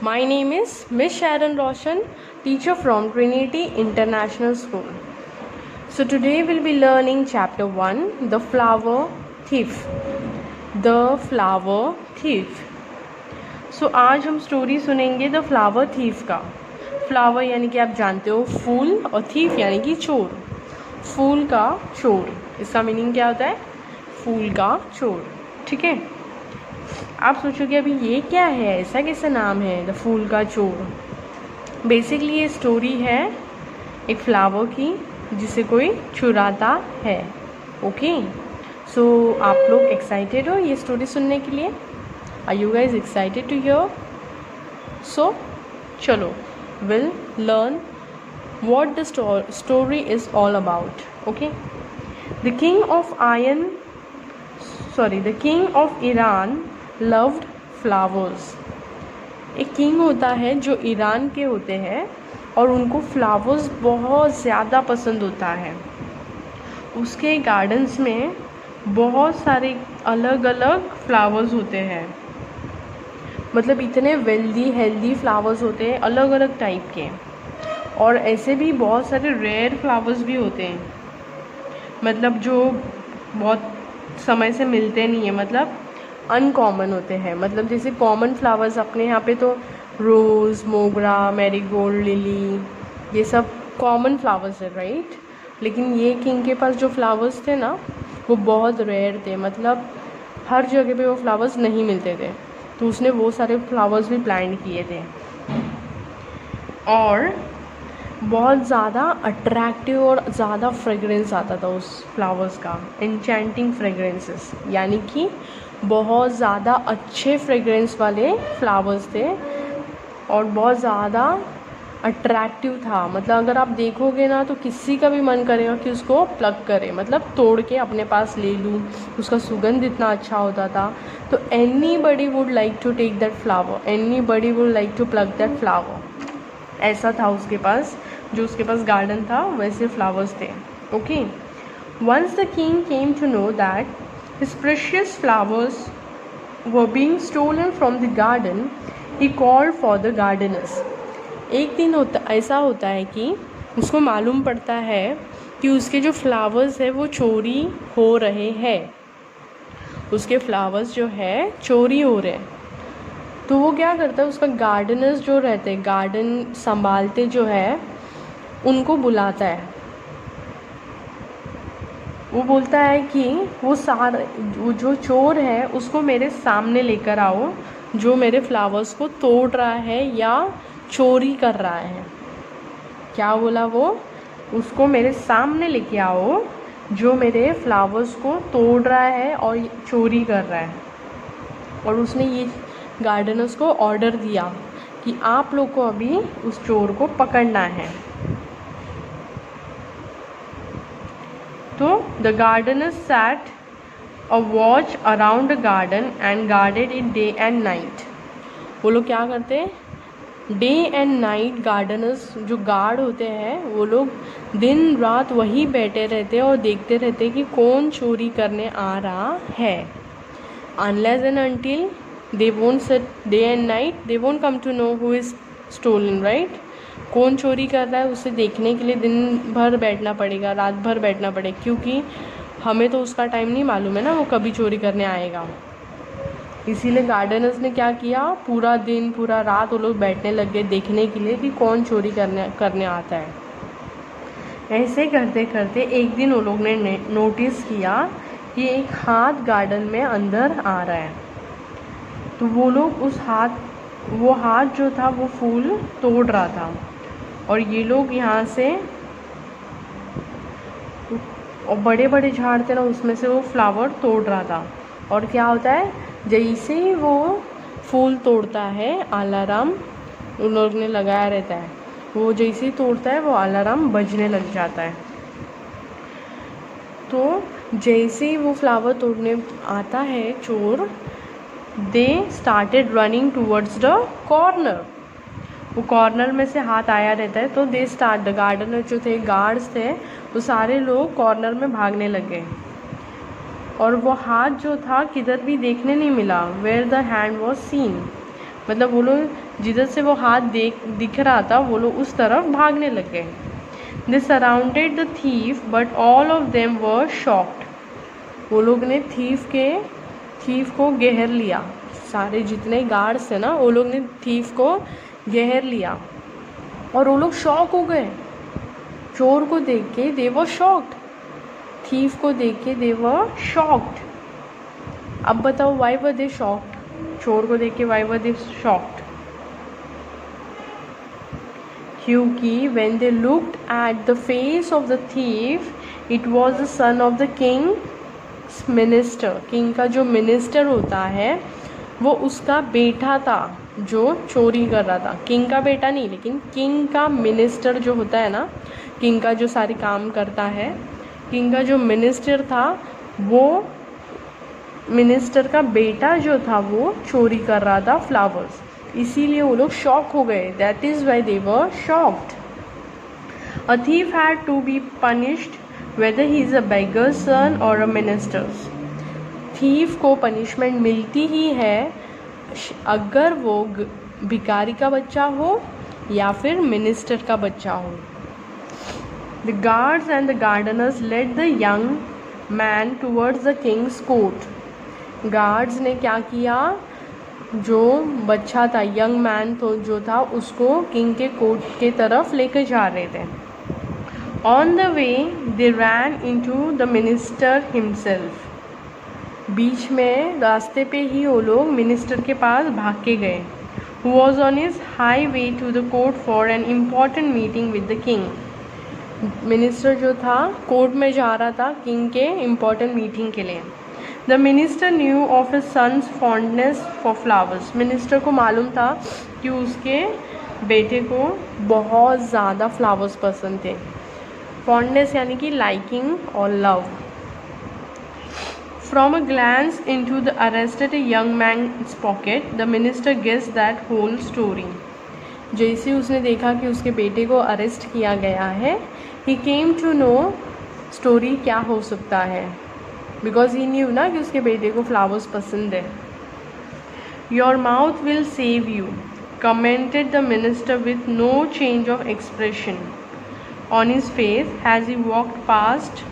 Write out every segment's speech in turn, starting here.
My name is Miss Sharon Roshan, teacher from Trinity International School. So today we'll be learning chapter 1, The Flower Thief. The Flower Thief. So आज हम story सुनेंगे the flower thief का. Flower यानी कि आप जानते हो फूल, और थीफ यानी कि चोर. फूल का चोर, इसका मीनिंग क्या होता है? फूल का चोर. ठीक है. आप सोचोगे अभी ये क्या है, ऐसा कैसा नाम है द फूल का चोर. बेसिकली ये स्टोरी है एक फ्लावर की जिसे कोई चुराता है. ओके. सो आप लोग एक्साइटेड हो ये स्टोरी सुनने के लिए? Are you guys excited to hear? So चलो will learn what the story is all about. Okay. The king of Iran loved flowers. एक किंग होता है जो ईरान के होते हैं और उनको फ्लावर्स बहुत ज़्यादा पसंद होता है. उसके गार्डन्स में बहुत सारे अलग अलग फ्लावर्स होते हैं. मतलब इतने हेल्दी फ्लावर्स होते हैं अलग अलग टाइप के. और ऐसे भी बहुत सारे रेयर फ्लावर्स भी होते हैं, मतलब जो बहुत समय से मिलते नहीं है, मतलब अनकॉमन होते हैं. मतलब जैसे कॉमन फ्लावर्स अपने यहाँ पे तो रोज़, मोगरा, मैरीगोल्ड, लिली, ये सब कॉमन फ्लावर्स है, राइट. लेकिन ये किंग के पास जो फ्लावर्स थे ना वो बहुत रेयर थे. मतलब हर जगह पे वो फ्लावर्स नहीं मिलते थे, तो उसने वो सारे फ्लावर्स भी प्लांट किए थे. और बहुत ज़्यादा अट्रैक्टिव और ज़्यादा फ्रेगरेंस आता था उस फ्लावर्स का. एन्चेंटिंग फ्रेगरेंसेस, यानी कि बहुत ज़्यादा अच्छे फ्रेगरेंस वाले फ्लावर्स थे और बहुत ज़्यादा अट्रैक्टिव था. मतलब अगर आप देखोगे ना तो किसी का भी मन करेगा कि उसको प्लग करे, मतलब तोड़ के अपने पास ले लूँ. उसका सुगंध इतना अच्छा होता था. तो anybody would like to take that flower, anybody would like to pluck that flower. ऐसा था उसके पास, जो उसके पास गार्डन था वैसे फ्लावर्स थे. Okay. Once the king came to know that his precious flowers were being stolen from the garden, he called for the gardeners. एक दिन ऐसा होता है कि उसको मालूम पड़ता है कि उसके जो फ्लावर्स है वो चोरी हो रहे हैं. उसके फ्लावर्स जो है चोरी हो रहे हैं. तो वो क्या करता है, उसका गार्डनर्स जो रहते हैं, गार्डन संभालते जो है, उनको बुलाता है. वो बोलता है कि वो जो चोर है उसको मेरे सामने लेकर आओ, जो मेरे फ्लावर्स को तोड़ रहा है या चोरी कर रहा है. क्या बोला वो? उसको मेरे सामने लेके आओ जो मेरे फ्लावर्स को तोड़ रहा है और चोरी कर रहा है. और उसने ये गार्डनर्स को ऑर्डर दिया कि आप लोग को अभी उस चोर को पकड़ना है. तो the gardeners set a watch around the garden and guarded it day and night. वो लोग क्या करते हैं, डे एंड नाइट गार्डनर्स जो गार्ड होते हैं वो लोग दिन रात वही बैठे रहते हैं और देखते रहते हैं कि कौन चोरी करने आ रहा है. Unless and until they won't sit day and night, they won't come to know who is stolen, right. कौन चोरी कर रहा है उसे देखने के लिए दिन भर बैठना पड़ेगा, रात भर बैठना पड़ेगा, क्योंकि हमें तो उसका टाइम नहीं मालूम है ना वो कभी चोरी करने आएगा. इसीलिए गार्डनर्स ने क्या किया, पूरा दिन पूरा रात वो लोग बैठने लग गए देखने के लिए कि कौन चोरी करने आता है. ऐसे करते करते एक दिन वो लोग ने नोटिस किया कि एक हाथ गार्डन में अंदर आ रहा है. तो वो लोग वो हाथ जो था वो फूल तोड़ रहा था, और ये लोग यहाँ से, और बड़े बड़े झाड़ थे ना उसमें से वो फ्लावर तोड़ रहा था. और क्या होता है, जैसे ही वो फूल तोड़ता है अलार्म उन लोग ने लगाया रहता है, वो जैसे ही तोड़ता है वो अलार्म बजने लग जाता है. तो जैसे ही वो फ्लावर तोड़ने आता है चोर, they started running towards the corner. वो कॉर्नर में से हाथ आया रहता है, तो दे स्टार्ट, द गार्डनर जो थे, गार्ड्स थे, वो सारे लोग कॉर्नर में भागने लगे. और वो हाथ जो था किधर भी देखने नहीं मिला. Where the hand was seen, मतलब वो लोग जिधर से वो हाथ दिख रहा था वो लोग उस तरफ भागने लग गए। दे surrounded the thief but all of them were shocked. वो लोग ने थीफ को घेर लिया। सारे जितने गार्ड्स थे ना वो लोग ने थीफ को घेर लिया और वो लोग शॉक हो गए। चोर को देख के दे वर शॉक्ड, थीफ को देख के दे वर शॉक्ड। अब बताओ वाई वर दे शॉक्ड? चोर को देख के वाई वर दे शॉक्ड? क्योंकि when they looked at the face of the thief, it was the son of the king's minister. King का जो मिनिस्टर होता है वो उसका बेटा था जो चोरी कर रहा था। किंग का बेटा नहीं, लेकिन किंग का मिनिस्टर जो होता है ना, किंग का जो सारी काम करता है, किंग का जो मिनिस्टर था वो मिनिस्टर का बेटा जो था वो चोरी कर रहा था फ्लावर्स। इसीलिए वो लोग शॉक हो गए। That is why they were shocked. A thief had to be punished whether he is a beggar son or a minister's. Thief को पनिशमेंट मिलती ही है अगर वो भिखारी का बच्चा हो या फिर मिनिस्टर का बच्चा हो। The guards and the gardeners led the young man towards the king's court. Guards ने क्या किया, जो बच्चा था, यंग मैन तो जो था, उसको किंग के कोर्ट के तरफ लेकर जा रहे थे। On the way they ran into the minister himself. बीच में रास्ते पे ही वो लोग मिनिस्टर के पास भाग के गए। Who was on his high way to the court for an important meeting with the king. Minister जो था कोर्ट में जा रहा था किंग के इम्पॉर्टेंट मीटिंग के लिए। The minister knew of his son's fondness for flowers. Minister को मालूम था कि उसके बेटे को बहुत ज़्यादा फ्लावर्स पसंद थे। फॉन्डनेस यानी कि लाइकिंग और love. From a glance into the arrested young man's pocket, the minister guessed that whole story. जैसे उसने देखा कि उसके बेटे को अरेस्ट किया गया है, he came to know story क्या हो सकता है, because he knew ना कि उसके बेटे को फ्लावर्स पसंद है। Your mouth will save you, commented the minister with no change of expression on his face as he walked past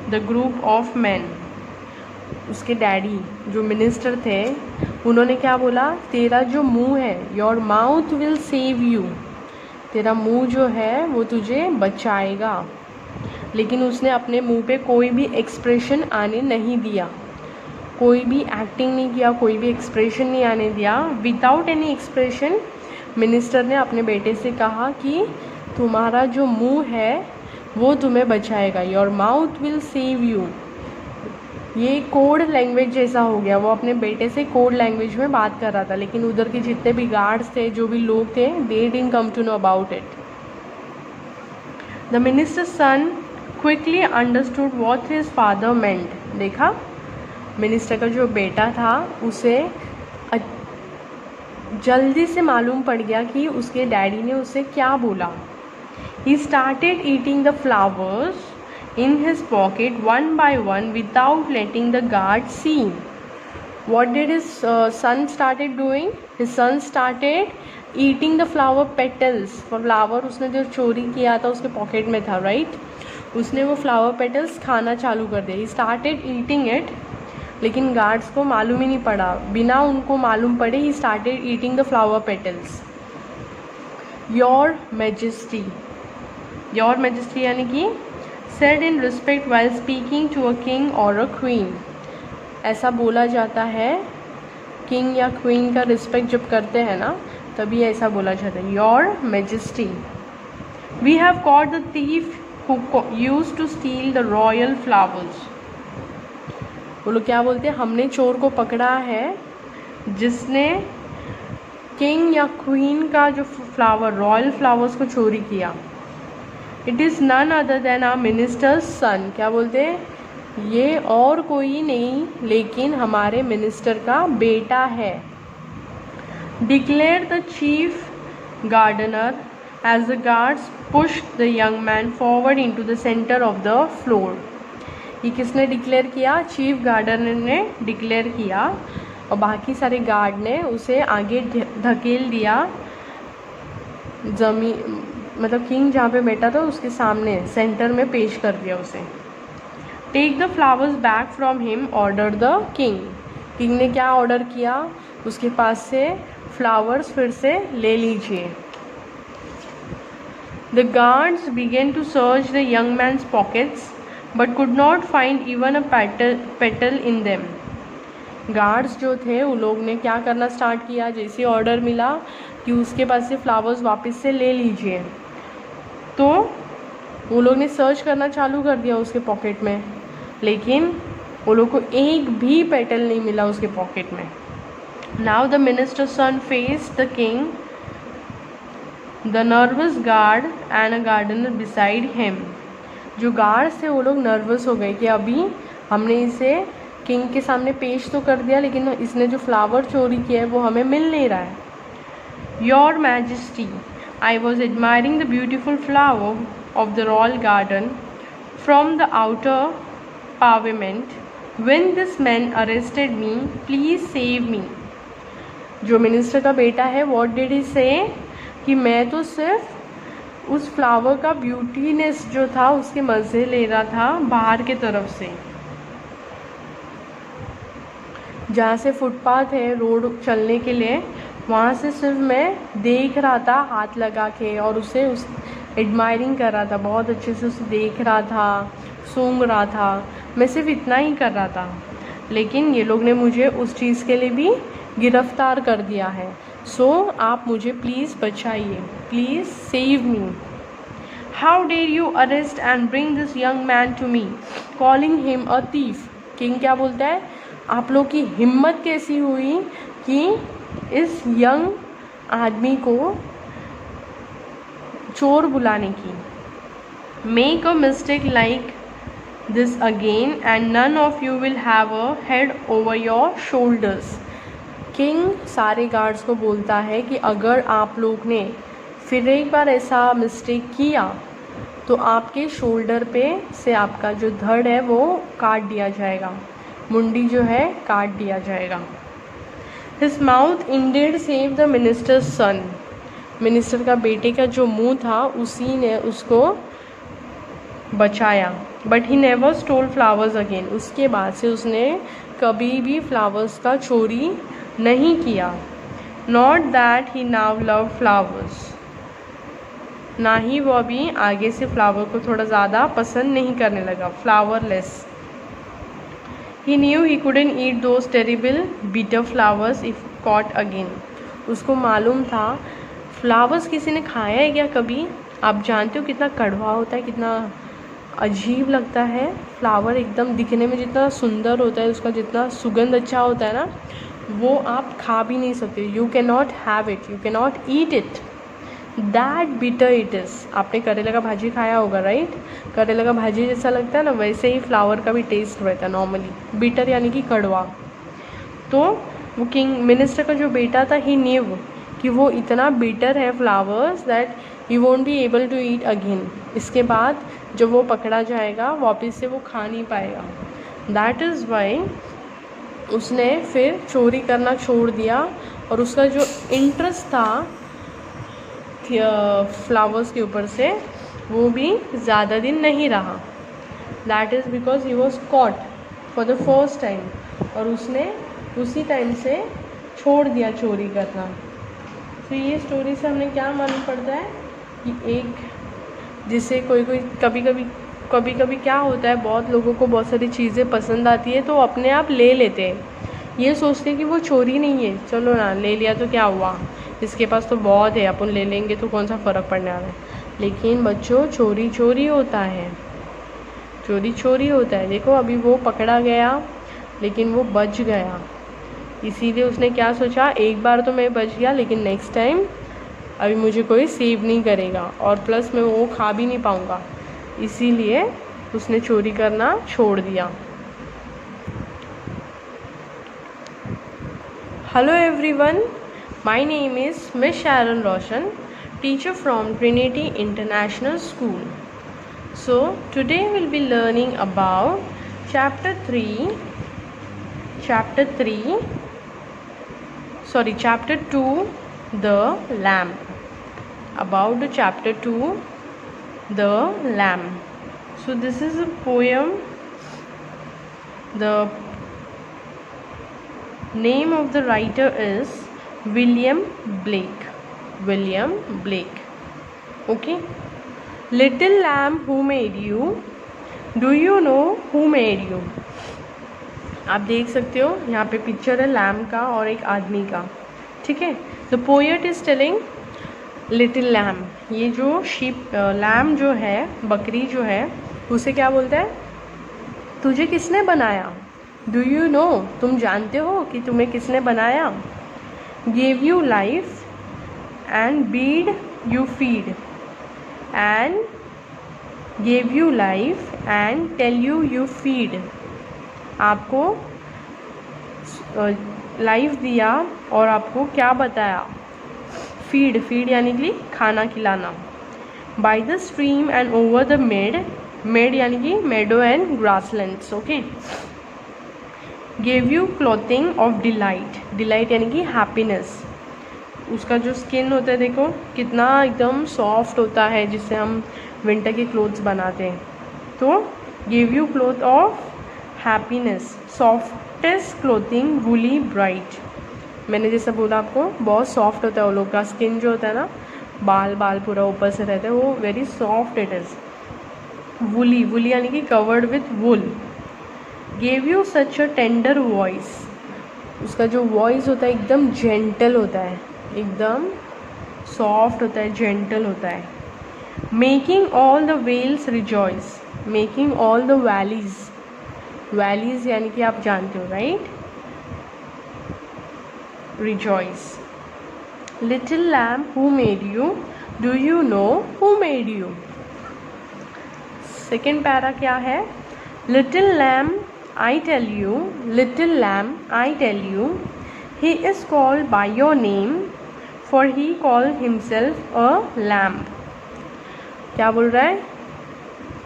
the group of men. उसके डैडी जो मिनिस्टर थे उन्होंने क्या बोला, तेरा जो मुंह है, your mouth will save you, तेरा मुंह जो है वो तुझे बचाएगा। लेकिन उसने अपने मुंह पे कोई भी एक्सप्रेशन आने नहीं दिया, कोई भी एक्टिंग नहीं किया, कोई भी एक्सप्रेशन नहीं आने दिया। विदाउट एनी एक्सप्रेशन मिनिस्टर ने अपने बेटे से कहा कि तुम्हारा जो मुंह है वो तुम्हें बचाएगा, your mouth will save you. ये कोड लैंग्वेज जैसा हो गया, वो अपने बेटे से कोड लैंग्वेज में बात कर रहा था, लेकिन उधर के जितने भी गार्ड्स थे, जो भी लोग थे, they didn't come to know about it. The minister's son quickly understood what his father meant. देखा, मिनिस्टर का जो बेटा था उसे जल्दी से मालूम पड़ गया कि उसके डैडी ने उसे क्या बोला। He started eating the flowers in his pocket one by one without letting the guard see. What did his son started doing? His son started eating the flower petals. Flower उसने जो चोरी किया था उसके पॉकेट में था, right? उसने वो फ्लावर पेटल्स खाना चालू कर दिया। He started eating it, लेकिन गार्ड्स को मालूम ही नहीं पड़ा। बिना उनको मालूम पड़े he started eating the flower petals. Your Majesty. Your Majesty यानी कि said in respect while speaking to a king or a queen. ऐसा बोला जाता है, किंग या क्वीन का रिस्पेक्ट जब करते हैं ना तभी ऐसा बोला जाता है। Your majesty, we have caught the thief who used to steal the royal flowers. वो लोग क्या बोलते हैं, हमने चोर को पकड़ा है जिसने किंग या क्वीन का जो फ्लावर, रॉयल फ्लावर्स को चोरी किया। It is none other than our minister's son. क्या बोलते हैं, ये और कोई नहीं लेकिन हमारे मिनिस्टर का बेटा है। Declare the chief gardener as the guards push the young man forward into the centre of the floor. ये किसने डिक्लेयर किया? चीफ गार्डनर ने डिक्लेयर किया। और बाकी सारे गार्ड ने उसे आगे धकेल दिया ज़मीन, मतलब किंग जहाँ पे बैठा था उसके सामने सेंटर में पेश कर दिया उसे। Take the flowers back from him order the king. King ने क्या ऑर्डर किया, उसके पास से फ्लावर्स फिर से ले लीजिए। The guards began to search the young man's pockets, but could not find even a petal in them. Guards जो थे वो लोग ने क्या करना स्टार्ट किया, जैसे ऑर्डर मिला कि उसके पास से फ्लावर्स वापस से ले लीजिए, तो वो लोग ने सर्च करना चालू कर दिया उसके पॉकेट में, लेकिन वो लोग को एक भी पेटल नहीं मिला उसके पॉकेट में। Now the minister's son faced the king, the nervous guard and a gardener beside him. जो गार्ड्स थे वो लोग नर्वस हो गए कि अभी हमने इसे किंग के सामने पेश तो कर दिया, लेकिन इसने जो फ्लावर चोरी किया है वो हमें मिल नहीं रहा है। Your majesty, I was admiring the beautiful flower of the royal garden from the outer parliament when this man arrested me, please save मी। जो मिनिस्टर का बेटा है, व्हाट डिड ही से, कि मैं तो सिर्फ उस फ्लावर का ब्यूटीनेस जो था उसके मज़े ले रहा था बाहर के तरफ से, जहाँ से फुटपाथ है रोड चलने के लिए, वहाँ से सिर्फ मैं देख रहा था हाथ लगा के, और उसे उस एडमायरिंग कर रहा था, बहुत अच्छे से उसे देख रहा था, सूंघ रहा था, मैं सिर्फ इतना ही कर रहा था। लेकिन ये लोग ने मुझे उस चीज़ के लिए भी गिरफ्तार कर दिया है। सो आप मुझे प्लीज़ बचाइए, please save me. How dare you arrest and bring this young man to me calling him a thief. King क्या बोलता है, आप लोग की हिम्मत कैसी हुई कि इस यंग आदमी को चोर बुलाने की। Make a mistake like this again and none of you will have a head over your shoulders. King सारे गार्ड्स को बोलता है कि अगर आप लोग ने फिर एक बार ऐसा मिस्टेक किया तो आपके शोल्डर पे से आपका जो धड़ है वो काट दिया जाएगा, मुंडी जो है काट दिया जाएगा। His mouth indeed save the minister's son. Minister का बेटे का जो मुंह था उसी ने उसको बचाया। But he never stole flowers again. उसके बाद से उसने कभी भी फ्लावर्स का चोरी नहीं किया। Not that he now love flowers. ना ही वो अभी आगे से फ्लावर को थोड़ा ज़्यादा पसंद नहीं करने लगा, flowerless. He knew he couldn't eat those terrible bitter flowers if caught again. उसको मालूम था फ्लावर्स किसी ने खाया है क्या कभी। आप जानते हो कितना कड़वा होता है, कितना अजीब लगता है। फ्लावर एकदम दिखने में जितना सुंदर होता है, उसका जितना सुगंध अच्छा होता है ना, वो आप खा भी नहीं सकते। You can not have it, you can not eat it, that bitter it is. आपने करेले का भाजी खाया होगा, राइट। करेले का भाजी जैसा लगता है ना, वैसे ही फ्लावर का भी टेस्ट रहता है नॉर्मली। बिटर यानी कि कड़वा। तो वो किंग मिनिस्टर का जो बेटा था, ही न्यू कि वो इतना बिटर है flowers that he won't be able to eat again. इसके बाद जब वो पकड़ा जाएगा वापस से वो खा नहीं पाएगा। दैट इज़ वाई उसने फिर चोरी करना छोड़ दिया, और उसका जो इंटरेस्ट था फ्लावर्स के ऊपर से वो भी ज़्यादा दिन नहीं रहा। That is because he was caught for the first time, और उसने उसी टाइम से छोड़ दिया चोरी करना। तो ये स्टोरी से हमें क्या मालूम पड़ता है कि एक जिसे कोई कभी कभी क्या होता है, बहुत लोगों को बहुत सारी चीज़ें पसंद आती है तो अपने आप ले लेते हैं, ये सोचते हैं कि वो चोरी नहीं है, चलो ना ले लिया तो क्या हुआ, इसके पास तो बहुत है, अपन ले लेंगे तो कौन सा फ़र्क पड़ने वाला है। लेकिन बच्चों, चोरी चोरी होता है, चोरी चोरी होता है। देखो अभी वो पकड़ा गया लेकिन वो बच गया, इसीलिए उसने क्या सोचा, एक बार तो मैं बच गया लेकिन नेक्स्ट टाइम अभी मुझे कोई सेव नहीं करेगा, और प्लस मैं वो खा भी नहीं पाऊँगा, इसीलिए उसने चोरी करना छोड़ दिया। Hello everyone, my name is Miss Sharon Roshan, teacher from Trinity International School. So today we'll be learning about chapter 3 sorry, chapter 2, the lamb. About the chapter 2, the lamb. So this is a poem. The name of the writer is William Blake. William Blake. Okay. Little lamb, who made you? Do you know who made you? आप देख सकते हो यहाँ पे picture है lamb का और एक आदमी का, ठीक है. The poet is telling little lamb. ये जो शीप लैम्ब जो है, बकरी जो है, उसे क्या बोलता है? तुझे किसने बनाया? Do you know? तुम जानते हो कि तुम्हें किसने बनाया? Give you life and bid you feed and give you life and tell you you feed. आपको लाइफ दिया और आपको क्या बताया? फीड. फीड यानी कि खाना खिलाना. By the stream and over the mead. Mead यानी कि meadow and grasslands. Okay. Give you clothing of delight. Delight यानी कि हैप्पीनेस. उसका जो स्किन होता है देखो कितना एकदम सॉफ्ट होता है, जिससे हम विंटर के क्लोथ्स बनाते हैं. तो give you cloth of happiness. Softest clothing woolly bright. मैंने जैसा बोला आपको, बहुत सॉफ्ट होता है वो लोग का स्किन जो होता है ना, बाल पूरा ऊपर से रहता है, वो very soft it is. Woolly. Woolly यानी कि covered with wool. Give you such a tender voice. उसका जो वॉइस होता है एकदम जेंटल होता है, एकदम सॉफ्ट होता है, जेंटल होता है. Making all the vales rejoice. Making all the valleys. Valleys यानी कि आप जानते हो, right? Rejoice. Little lamb, who made you? Do you know who made you? Second para क्या है? Little lamb, I tell you. Little lamb, I tell you. He is called by your name, for he called himself a lamb. क्या बोल रहा है?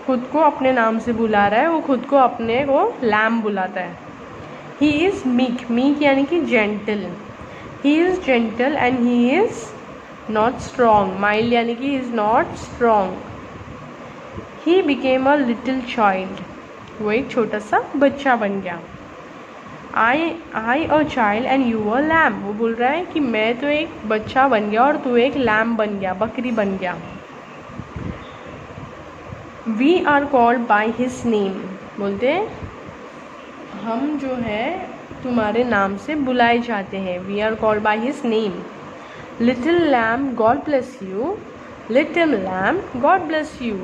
खुद को अपने नाम से बुला रहा है, वो खुद को अपने को लैम्ब बुलाता है. He is meek. मीक यानी कि gentle. He is gentle and he is not strong. Mild यानी कि he is not strong. He became a little child. वो एक छोटा सा बच्चा बन गया. I a child and you a lamb. वो बोल रहा है कि मैं तो एक बच्चा बन गया और तू एक लैम्ब बन गया, बकरी बन गया. We are called by his name. बोलते हम जो है तुम्हारे नाम से बुलाए जाते हैं. We are called by his name. Little lamb, God bless you. Little lamb, God bless you.